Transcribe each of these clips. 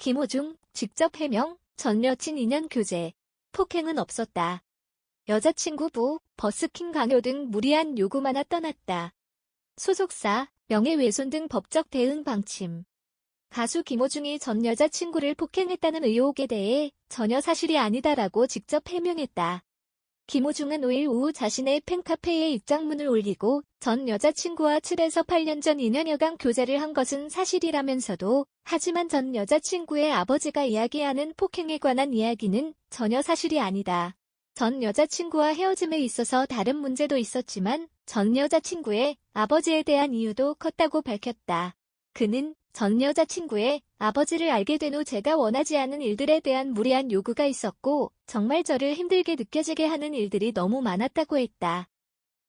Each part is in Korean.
김호중, 직접 해명, 전 여친 2년 교제. 폭행은 없었다. 여자친구 버스킹 강요 등 무리한 요구만 떠났다. 소속사, 명예훼손 등 법적 대응 방침. 가수 김호중이 전 여자친구를 폭행했다는 의혹에 대해 전혀 사실이 아니다라고 직접 해명했다. 김호중은 5일 오후 자신의 팬카페에 입장문을 올리고 전 여자친구와 7에서 8년 전 2년여간 교제를 한 것은 사실이라면서도 하지만 전 여자친구의 아버지가 이야기하는 폭행에 관한 이야기는 전혀 사실이 아니다. 전 여자친구와 헤어짐에 있어서 다른 문제도 있었지만 전 여자친구의 아버지에 대한 이유도 컸다고 밝혔다. 그는 전 여자친구의 아버지를 알게 된 후 제가 원하지 않은 일들에 대한 무리한 요구가 있었고 정말 저를 힘들게 느껴지게 하는 일들이 너무 많았다고 했다.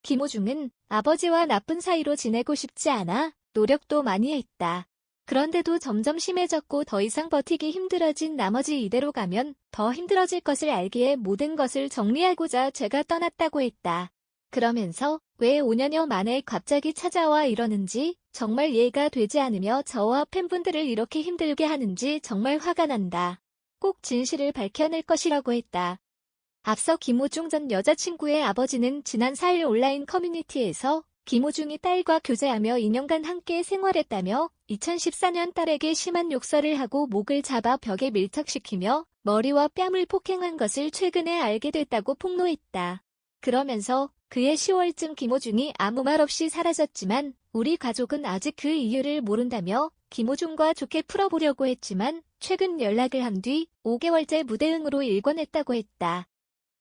김호중은 아버지와 나쁜 사이로 지내고 싶지 않아 노력도 많이 했다. 그런데도 점점 심해졌고 더 이상 버티기 힘들어진 나머지 이대로 가면 더 힘들어질 것을 알기에 모든 것을 정리하고자 제가 떠났다고 했다. 그러면서 왜 5년여 만에 갑자기 찾아와 이러는지 정말 이해가 되지 않으며 저와 팬분들을 이렇게 힘들게 하는지 정말 화가 난다. 꼭 진실을 밝혀낼 것이라고 했다. 앞서 김호중 전 여자친구의 아버지는 지난 4일 온라인 커뮤니티에서 김호중이 딸과 교제하며 2년간 함께 생활했다며 2014년 딸에게 심한 욕설을 하고 목을 잡아 벽에 밀착시키며 머리와 뺨을 폭행한 것을 최근에 알게 됐다고 폭로했다. 그러면서 그해 10월쯤 김호중이 아무 말 없이 사라졌지만 우리 가족은 아직 그 이유를 모른다며 김호중과 좋게 풀어보려고 했지만 최근 연락을 한 뒤 5개월째 무대응으로 일관했다고 했다.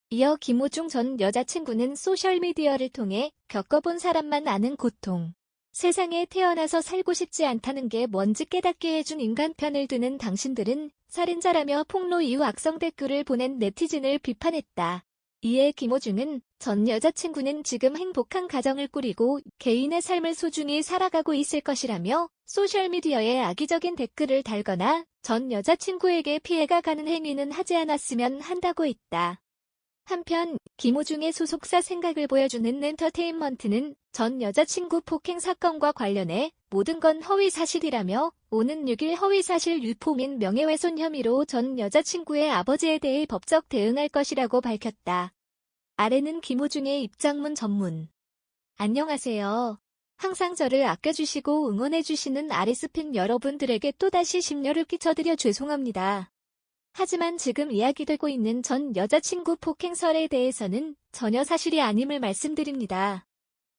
이어 김호중 전 여자친구는 소셜미디어를 통해 겪어본 사람만 아는 고통. 세상에 태어나서 살고 싶지 않다는 게 뭔지 깨닫게 해준 인간 편을 드는 당신들은 살인자라며 폭로 이후 악성 댓글을 보낸 네티즌을 비판했다. 이에 김호중은 전 여자친구는 지금 행복한 가정을 꾸리고 개인의 삶을 소중히 살아가고 있을 것이라며 소셜미디어에 악의적인 댓글을 달거나 전 여자친구에게 피해가 가는 행위는 하지 않았으면 한다고 했다. 한편 김호중의 소속사 생각을 보여주는 엔터테인먼트는 전 여자친구 폭행 사건과 관련해 모든 건 허위사실이라며 오는 6일 허위사실 유포 및 명예훼손 혐의로 전 여자친구의 아버지에 대해 법적 대응할 것이라고 밝혔다. 아래는 김호중의 입장문 전문. 안녕하세요. 항상 저를 아껴주시고 응원해주시는 아레스팬 여러분들에게 또다시 심려를 끼쳐드려 죄송합니다. 하지만 지금 이야기되고 있는 전 여자친구 폭행설에 대해서는 전혀 사실이 아님을 말씀드립니다.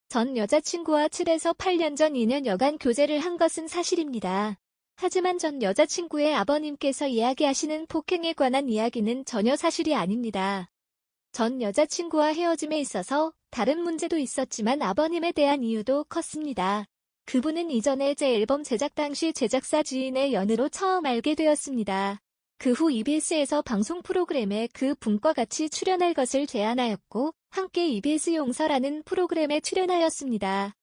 전 여자친구와 7에서 8년 전 2년여간 교제를 한 것은 사실입니다. 하지만 전 여자친구의 아버님께서 이야기하시는 폭행에 관한 이야기는 전혀 사실이 아닙니다. 전 여자친구와 헤어짐에 있어서 다른 문제도 있었지만 아버님에 대한 이유도 컸습니다. 그분은 이전에 제 앨범 제작 당시 제작사 지인의 연으로 처음 알게 되었습니다. 그 후 EBS에서 방송 프로그램에 그 분과 같이 출연할 것을 제안하였고 함께 EBS 용서라는 프로그램에 출연하였습니다.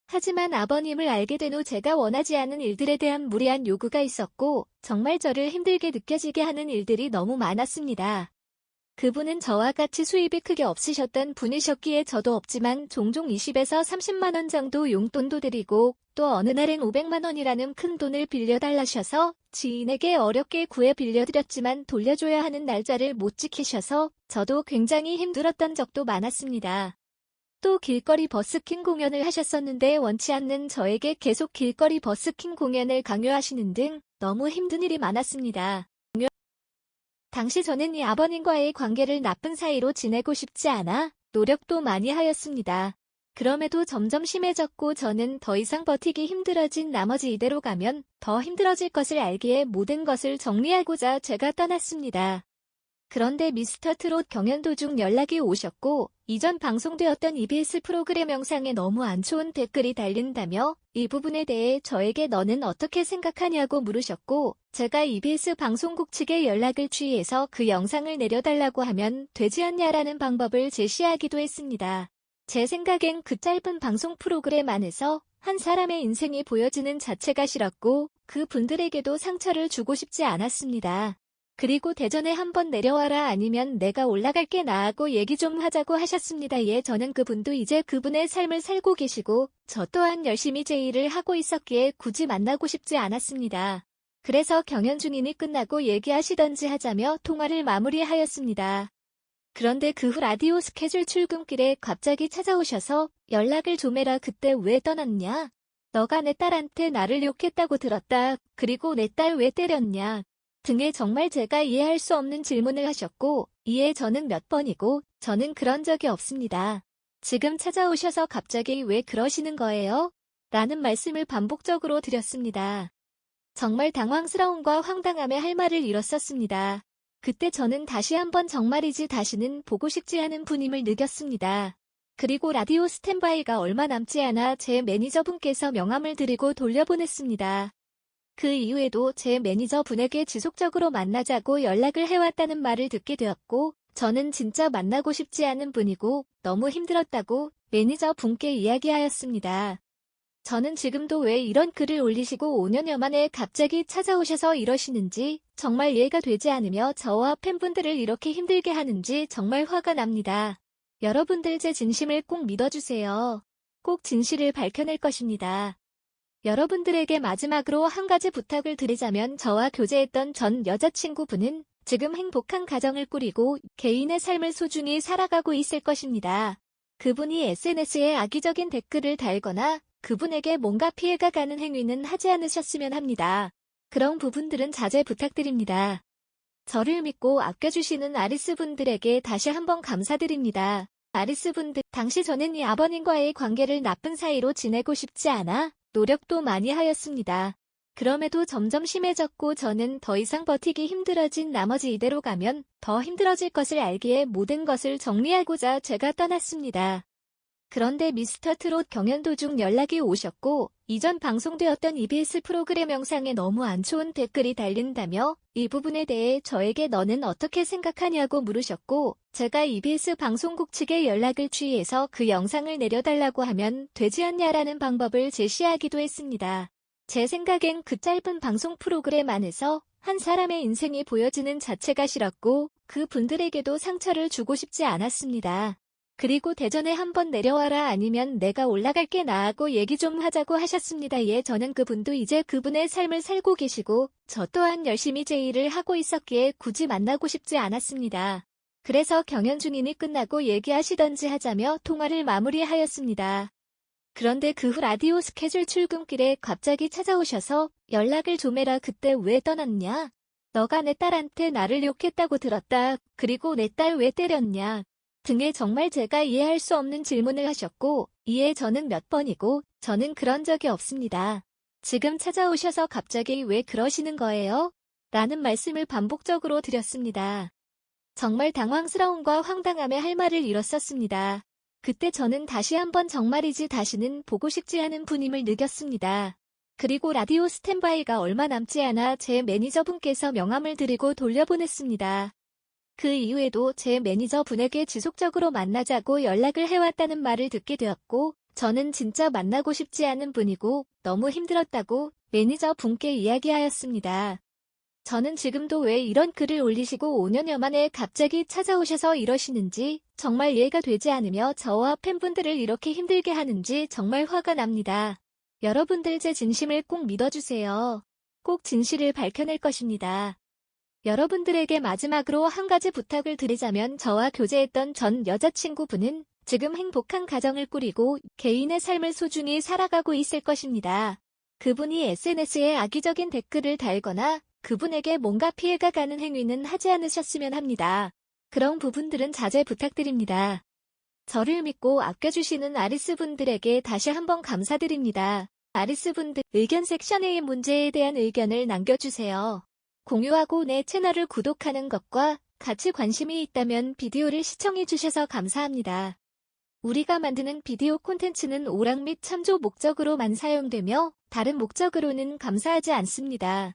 하지만 아버님을 알게 된 후 제가 원하지 않은 일들에 대한 무리한 요구가 있었고 정말 저를 힘들게 느껴지게 하는 일들이 너무 많았습니다. 그분은 저와 같이 수입이 크게 없으셨던 분이셨기에 저도 없지만 종종 20에서 30만 원 정도 용돈도 드리고 또 어느 날엔 500만 원이라는 큰 돈을 빌려달라셔서 지인에게 어렵게 구해 빌려드렸지만 돌려줘야 하는 날짜를 못 지키셔서 저도 굉장히 힘들었던 적도 많았습니다. 또 길거리 버스킹 공연을 하셨었는데 원치 않는 저에게 계속 길거리 버스킹 공연을 강요하시는 등 너무 힘든 일이 많았습니다. 당시 저는 이 아버님과의 관계를 나쁜 사이로 지내고 싶지 않아 노력도 많이 하였습니다. 그럼에도 점점 심해졌고 저는 더 이상 버티기 힘들어진 나머지 이대로 가면 더 힘들어질 것을 알기에 모든 것을 정리하고자 제가 떠났습니다. 그런데 미스터트롯 경연 도중 연락이 오셨고 이전 방송되었던 EBS 프로그램 영상에 너무 안 좋은 댓글이 달린다며 이 부분에 대해 저에게 너는 어떻게 생각하냐고 물으셨고 제가 EBS 방송국 측에 연락을 취해서 그 영상을 내려달라고 하면 되지 않냐라는 방법을 제시하기도 했습니다. 제 생각엔 그 짧은 방송 프로그램 안에서 한 사람의 인생이 보여지는 자체가 싫었고 그 분들에게도 상처를 주고 싶지 않았습니다. 그리고 대전에 한번 내려와라 아니면 내가 올라갈게 나하고 얘기 좀 하자고 하셨습니다. 예, 저는 그분도 이제 그분의 삶을 살고 계시고 저 또한 열심히 제 일을 하고 있었기에 굳이 만나고 싶지 않았습니다. 그래서 경연중이니 끝나고 얘기하시던지 하자며 통화를 마무리하였습니다. 그런데 그 후 라디오 스케줄 출근길에 갑자기 찾아오셔서 연락을 좀 해라. 그때 왜 떠났냐? 너가 내 딸한테 나를 욕했다고 들었다. 그리고 내 딸 왜 때렸냐? 등의 정말 제가 이해할 수 없는 질문을 하셨고, 이에 저는 몇 번이고 저는 그런 적이 없습니다. 지금 찾아오셔서 갑자기 왜 그러시는 거예요? 라는 말씀을 반복적으로 드렸습니다. 정말 당황스러움과 황당함에 할 말을 잃었었습니다. 그때 저는 다시 한번 정말이지 다시는 보고 싶지 않은 분임을 느꼈습니다. 그리고 라디오 스탠바이가 얼마 남지 않아 제 매니저분께서 명함을 드리고 돌려보냈습니다. 그 이후에도 제 매니저분에게 지속적으로 만나자고 연락을 해왔다는 말을 듣게 되었고, 저는 진짜 만나고 싶지 않은 분이고 너무 힘들었다고 매니저분께 이야기하였습니다. 저는 지금도 왜 이런 글을 올리시고 5년여 만에 갑자기 찾아오셔서 이러시는지 정말 이해가 되지 않으며 저와 팬분들을 이렇게 힘들게 하는지 정말 화가 납니다. 여러분들 제 진심을 꼭 믿어주세요. 꼭 진실을 밝혀낼 것입니다. 여러분들에게 마지막으로 한 가지 부탁을 드리자면 저와 교제했던 전 여자친구분은 지금 행복한 가정을 꾸리고 개인의 삶을 소중히 살아가고 있을 것입니다. 그분이 SNS에 악의적인 댓글을 달거나 그분에게 뭔가 피해가 가는 행위는 하지 않으셨으면 합니다. 그런 부분들은 자제 부탁드립니다. 저를 믿고 아껴주시는 아리스분들에게 다시 한번 감사드립니다. 아리스분들, 당시 저는 이 아버님과의 관계를 나쁜 사이로 지내고 싶지 않아 노력도 많이 하였습니다. 그럼에도 점점 심해졌고 저는 더 이상 버티기 힘들어진 나머지 이대로 가면 더 힘들어질 것을 알기에 모든 것을 정리하고자 제가 떠났습니다. 그런데 미스터 트롯 경연 도중 연락이 오셨고 이전 방송되었던 EBS 프로그램 영상에 너무 안 좋은 댓글이 달린다며 이 부분에 대해 저에게 너는 어떻게 생각하냐고 물으셨고 제가 EBS 방송국 측에 연락을 취해서 그 영상을 내려달라고 하면 되지 않냐라는 방법을 제시하기도 했습니다. 제 생각엔 그 짧은 방송 프로그램 안에서 한 사람의 인생이 보여지는 자체가 싫었고 그 분들에게도 상처를 주고 싶지 않았습니다. 그리고 대전에 한번 내려와라 아니면 내가 올라갈게 나하고 얘기 좀 하자고 하셨습니다. 예, 저는 그분도 이제 그분의 삶을 살고 계시고 저 또한 열심히 제 일을 하고 있었기에 굳이 만나고 싶지 않았습니다. 그래서 경연 중이니 끝나고 얘기하시던지 하자며 통화를 마무리하였습니다. 그런데 그 후 라디오 스케줄 출근길에 갑자기 찾아오셔서 연락을 좀 해라. 그때 왜 떠났냐? 너가 내 딸한테 나를 욕했다고 들었다. 그리고 내 딸 왜 때렸냐? 등의 정말 제가 이해할 수 없는 질문을 하셨고 이에 저는 몇 번이고 저는 그런 적이 없습니다. 지금 찾아오셔서 갑자기 왜 그러시는 거예요? 라는 말씀을 반복적으로 드렸습니다. 정말 당황스러움과 황당함에 할 말을 잃었었습니다. 그때 저는 다시 한번 정말이지 다시는 보고 싶지 않은 분임을 느꼈습니다. 그리고 라디오 스탠바이가 얼마 남지 않아 제 매니저분께서 명함을 드리고 돌려보냈습니다. 그 이후에도 제 매니저분에게 지속적으로 만나자고 연락을 해왔다는 말을 듣게 되었고 저는 진짜 만나고 싶지 않은 분이고 너무 힘들었다고 매니저분께 이야기하였습니다. 저는 지금도 왜 이런 글을 올리시고 5년여 만에 갑자기 찾아오셔서 이러시는지 정말 이해가 되지 않으며 저와 팬분들을 이렇게 힘들게 하는지 정말 화가 납니다. 여러분들 제 진심을 꼭 믿어주세요. 꼭 진실을 밝혀낼 것입니다. 여러분들에게 마지막으로 한 가지 부탁을 드리자면 저와 교제했던 전 여자친구분은 지금 행복한 가정을 꾸리고 개인의 삶을 소중히 살아가고 있을 것입니다. 그분이 SNS에 악의적인 댓글을 달거나 그분에게 뭔가 피해가 가는 행위는 하지 않으셨으면 합니다. 그런 부분들은 자제 부탁드립니다. 저를 믿고 아껴주시는 아리스분들에게 다시 한번 감사드립니다. 아리스분들 의견 섹션의 문제에 대한 의견을 남겨주세요. 공유하고 내 채널을 구독하는 것과 같이 관심이 있다면 비디오를 시청해주셔서 감사합니다. 우리가 만드는 비디오 콘텐츠는 오락 및 참조 목적으로만 사용되며 다른 목적으로는 감사하지 않습니다.